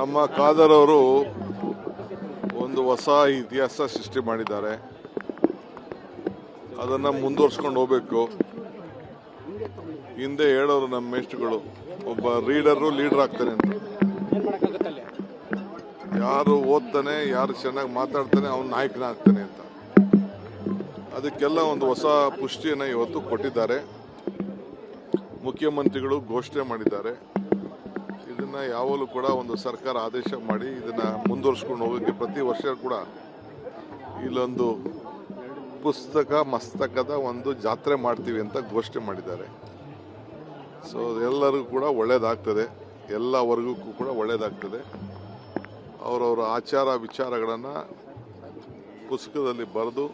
ನಮ್ಮ ಖಾದರ್ ಅವರು ಒಂದು ಹೊಸ ಇತಿಹಾಸ ಸೃಷ್ಟಿ ಮಾಡಿದ್ದಾರೆ. ಅದನ್ನು ಮುಂದುವರ್ಸ್ಕೊಂಡು ಹೋಗಬೇಕು. ಹಿಂದೆ ಹೇಳೋರು ನಮ್ಮ ಮೇಷ್ಟ್ರುಗಳು, ಒಬ್ಬ ರೀಡರು ಲೀಡರ್ ಆಗ್ತಾನೆ ಅಂತ. ಯಾರು ಓದ್ತಾನೆ, ಯಾರು ಚೆನ್ನಾಗಿ ಮಾತಾಡ್ತಾನೆ, ಅವನು ನಾಯಕನ ಆಗ್ತಾನೆ ಅಂತ. ಅದಕ್ಕೆಲ್ಲ ಒಂದು ಹೊಸ ಪುಷ್ಟಿಯನ್ನು ಇವತ್ತು ಕೊಟ್ಟಿದ್ದಾರೆ. ಮುಖ್ಯಮಂತ್ರಿಗಳು ಘೋಷಣೆ ಮಾಡಿದ್ದಾರೆ. ಇದನ್ನ ಯಾವಾಗಲೂ ಕೂಡ ಒಂದು ಸರ್ಕಾರ ಆದೇಶ ಮಾಡಿ ಇದನ್ನ ಮುಂದುವರಿಸ್ಕೊಂಡು ಹೋಗೋಕ್ಕೆ ಪ್ರತಿ ವರ್ಷ ಕೂಡ ಇಲ್ಲೊಂದು ಪುಸ್ತಕ ಮಸ್ತಕದ ಒಂದು ಜಾತ್ರೆ ಮಾಡ್ತೀವಿ ಅಂತ ಘೋಷಣೆ ಮಾಡಿದ್ದಾರೆ. ಸೊ ಎಲ್ಲರಿಗೂ ಕೂಡ ಒಳ್ಳೇದಾಗ್ತದೆ, ಎಲ್ಲ ವರ್ಗಕ್ಕೂ ಕೂಡ ಒಳ್ಳೇದಾಗ್ತದೆ. ಅವರವರ ಆಚಾರ ವಿಚಾರಗಳನ್ನು ಪುಸ್ತಕದಲ್ಲಿ ಬರೆದು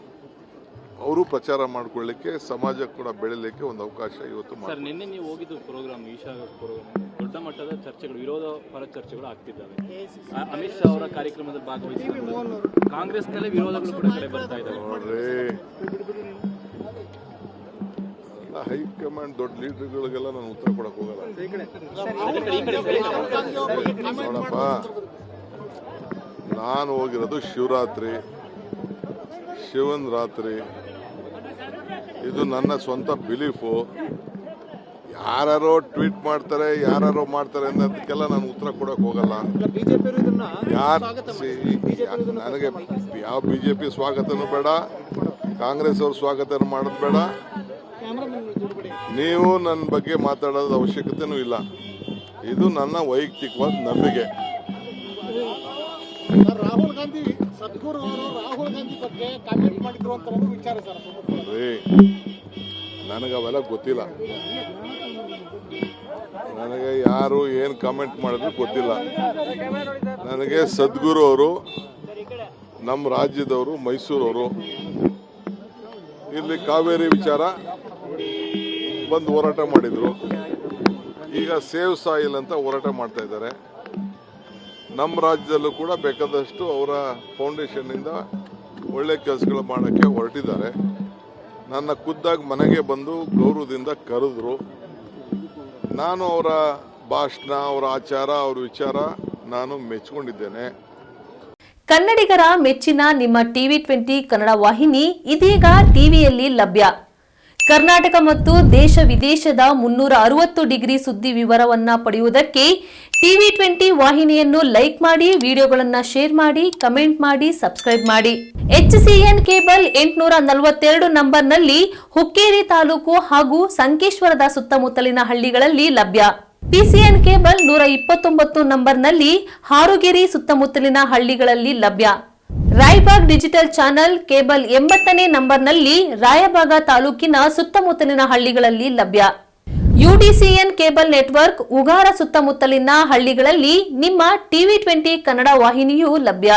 ಅವರು ಪ್ರಚಾರ ಮಾಡ್ಕೊಳ್ಳಿಕ್ಕೆ, ಸಮಾಜ ಕೂಡ ಬೆಳೀಲಿಕ್ಕೆ ಒಂದು ಅವಕಾಶ ಇವತ್ತು ಸರ್. ನಿನ್ನೆ ನೀವು ಹೋಗಿದ್ದು ಪ್ರೋಗ್ರಾಮ್, ಈಶಾ ಪ್ರೋಗ್ರಾಮ್, ದೊಡ್ಡ ಮಟ್ಟದ ಚರ್ಚೆಗಳು, ವಿರೋಧ ಪರ ಚರ್ಚೆಗಳು ಆಗ್ತಿದ್ದಾವೆ. ಅಮಿತ್ ಶಾ ಅವರ ಕಾರ್ಯಕ್ರಮದಲ್ಲಿ ಭಾಗವಹಿಸಿ ಕಾಂಗ್ರೆಸ್ನಲ್ಲೇ ವಿರೋಧಗಳು ಕೂಡ ಕಡೆ ಬರ್ತಾ ಇದ್ದಾವೆ. ನೋಡ್ರಿ, ಹೈಕಮಾಂಡ್ ದೊಡ್ಡ ಲೀಡರ್ಗಳಿಗೆಲ್ಲ ನಾನು ಉತ್ತರ ಕೊಡಕ್ ಹೋಗಲ್ಲ. ನೋಡಪ್ಪ, ನಾನು ಹೋಗಿರೋದು ಶಿವರಾತ್ರಿ, ಶಿವನ್ ರಾತ್ರಿ. ಇದು ನನ್ನ ಸ್ವಂತ ಬಿಲೀಫು. ಯಾರು ಟ್ವೀಟ್ ಮಾಡ್ತಾರೆ, ಯಾರು ಮಾಡ್ತಾರೆ ಅನ್ನೋದಕ್ಕೆಲ್ಲ ನಾನು ಉತ್ತರ ಕೊಡಕ್ ಹೋಗಲ್ಲ. ನನಗೆ ಯಾವ ಬಿಜೆಪಿ ಸ್ವಾಗತನೂ ಬೇಡ, ಕಾಂಗ್ರೆಸ್ ಅವ್ರ ಸ್ವಾಗತನೂ ಮಾಡೋದು ಬೇಡ. ನೀವು ನನ್ನ ಬಗ್ಗೆ ಮಾತಾಡೋದ ಅವಶ್ಯಕತೆನೂ ಇಲ್ಲ. ಇದು ನನ್ನ ವೈಯಕ್ತಿಕವಾದ ನಂಬಿಕೆ. ರಾಹುಲ್ ಗಾಂಧಿ ಸದ್ಗುರು ಅವರು ರಾಹುಲ್ ಗಾಂಧಿ ಬಗ್ಗೆ ಕಾಮೆಂಟ್ ಮಾಡಿದ್ರು ಅಂತ ವಿಚಾರ ಸರ್. ನನಗೆ ಅವೆಲ್ಲ ಗೊತ್ತಿಲ್ಲ. ನನಗೆ ಯಾರು ಏನು ಕಾಮೆಂಟ್ ಮಾಡಿದ್ರು ಗೊತ್ತಿಲ್ಲ. ನನಗೆ ಸದ್ಗುರು ಅವರು ನಮ್ಮ ರಾಜ್ಯದವರು, ಮೈಸೂರವರು, ಇಲ್ಲಿ ಕಾವೇರಿ ವಿಚಾರ ಬಂದು ಹೋರಾಟ ಮಾಡಿದ್ರು. ಈಗ ಸೇವ್ ಸಾಯಿಲ್ ಅಂತ ಹೋರಾಟ ಮಾಡ್ತಾ ಇದ್ದಾರೆ. ನಮ್ಮ ರಾಜ್ಯದಲ್ಲೂ ಕೂಡ ಬೇಕಾದಷ್ಟು ಅವರ ಫೌಂಡೇಶನ್ನಿಂದ ಒಳ್ಳೆ ಕೆಲಸಗಳು ಮಾಡೋಕ್ಕೆ ಹೊರಟಿದ್ದಾರೆ. ನನ್ನ ಖುದ್ದಾಗಿ ಮನೆಗೆ ಬಂದು ಗೌರವದಿಂದ ಕರೆದ್ರು. ನಾನು ಅವರ ಭಾಷಣ, ಅವರ ಆಚಾರ, ಅವರ ವಿಚಾರ ನಾನು ಮೆಚ್ಚಿಕೊಂಡಿದ್ದೇನೆ. ಕನ್ನಡಿಗರ ಮೆಚ್ಚಿನ ನಿಮ್ಮ TV20 ಕನ್ನಡ ವಾಹಿನಿ ಇದೀಗ ಟಿವಿಯಲ್ಲಿ ಲಭ್ಯ. ಕರ್ನಾಟಕ ಮತ್ತು ದೇಶ ವಿದೇಶದ 360 ಡಿಗ್ರಿ ಸುದ್ದಿ ವಿವರವನ್ನ ಪಡೆಯುವುದಕ್ಕೆ TV20 ವಾಹಿನಿಯನ್ನು ಲೈಕ್ ಮಾಡಿ, ವಿಡಿಯೋಗಳನ್ನು ಶೇರ್ ಮಾಡಿ, ಕಮೆಂಟ್ ಮಾಡಿ, ಸಬ್ಸ್ಕ್ರೈಬ್ ಮಾಡಿ. HCN ಕೇಬಲ್ 842 ನಂಬರ್ನಲ್ಲಿ ಹುಕ್ಕೇರಿ ತಾಲೂಕು ಹಾಗೂ ಸಂಕೇಶ್ವರದ ಸುತ್ತಮುತ್ತಲಿನ ಹಳ್ಳಿಗಳಲ್ಲಿ ಲಭ್ಯ. PCN ಕೇಬಲ್ 129 ನಂಬರ್ನಲ್ಲಿ ಹಾರುಗೆರೆ ಸುತ್ತಮುತ್ತಲಿನ ಹಳ್ಳಿಗಳಲ್ಲಿ ಲಭ್ಯ. ರಾಯಬಾಗ್ ಡಿಜಿಟಲ್ ಚಾನೆಲ್ ಕೇಬಲ್ 80ನೇ ನಂಬರ್ನಲ್ಲಿ ರಾಯಬಾಗ ತಾಲೂಕಿನ ಸುತ್ತಮುತ್ತಲಿನ ಹಳ್ಳಿಗಳಲ್ಲಿ ಲಭ್ಯ. UDCN ಕೇಬಲ್ ನೆಟ್ವರ್ಕ್ ಉಗಾರ ಸುತ್ತಮುತ್ತಲಿನ ಹಳ್ಳಿಗಳಲ್ಲಿ ನಿಮ್ಮ TV20 ಕನ್ನಡ ವಾಹಿನಿಯೂ ಲಭ್ಯ.